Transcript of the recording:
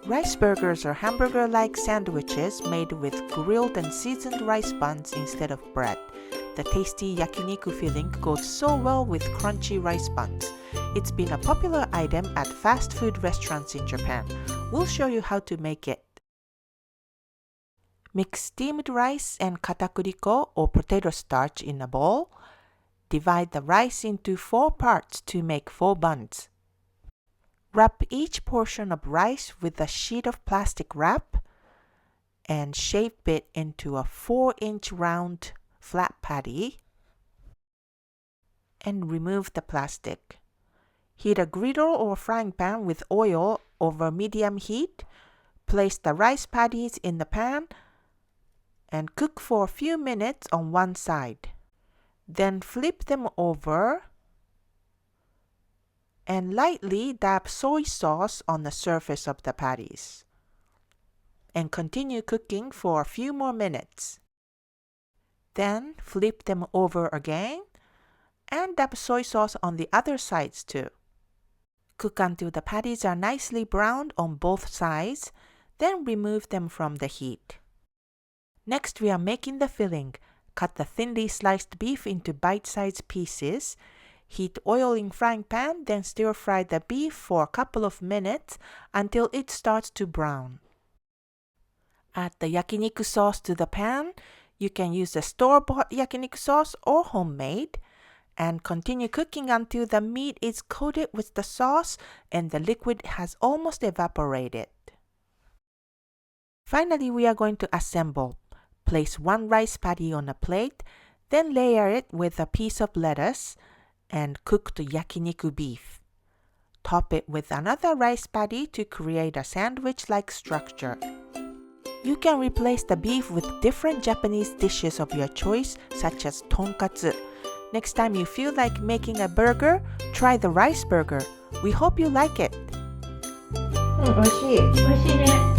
Rice burgers are hamburger-like sandwiches made with grilled and seasoned rice buns instead of bread. The tasty Yakiniku filling goes so well with crunchy rice buns. It's been a popular item at fast food restaurants in Japan. We'll show you how to make it. Mix steamed rice and katakuriko or potato starch in a bowl. Divide the rice into 4 parts to make 4 buns. Wrap each portion of rice with a sheet of plastic wrap and shape it into a 4-inch round flat patty and remove the plastic. Heat a griddle or frying pan with oil over medium heat. Place the rice patties in the pan and cook for a few minutes on one side. Then flip them over and lightly dab soy sauce on the surface of the patties. And continue cooking for a few more minutes. Then flip them over again and dab soy sauce on the other sides too. Cook until the patties are nicely browned on both sides, then remove them from the heat. Next, we are making the filling. Cut the thinly sliced beef into bite-sized pieces. Heat oil in frying pan, then stir-fry the beef for a couple of minutes until it starts to brown. Add the yakiniku sauce to the pan. You can use the store-bought yakiniku sauce or homemade. And continue cooking until the meat is coated with the sauce and the liquid has almost evaporated. Finally, we are going to assemble. Place 1 rice patty on a plate, then layer it with a piece of lettuce and cooked yakiniku beef. Top it with another rice patty to create a sandwich-like structure. You can replace the beef with different Japanese dishes of your choice, such as tonkatsu. Next time you feel like making a burger, try the rice burger. We hope you like it. 美味しい。美味しいね。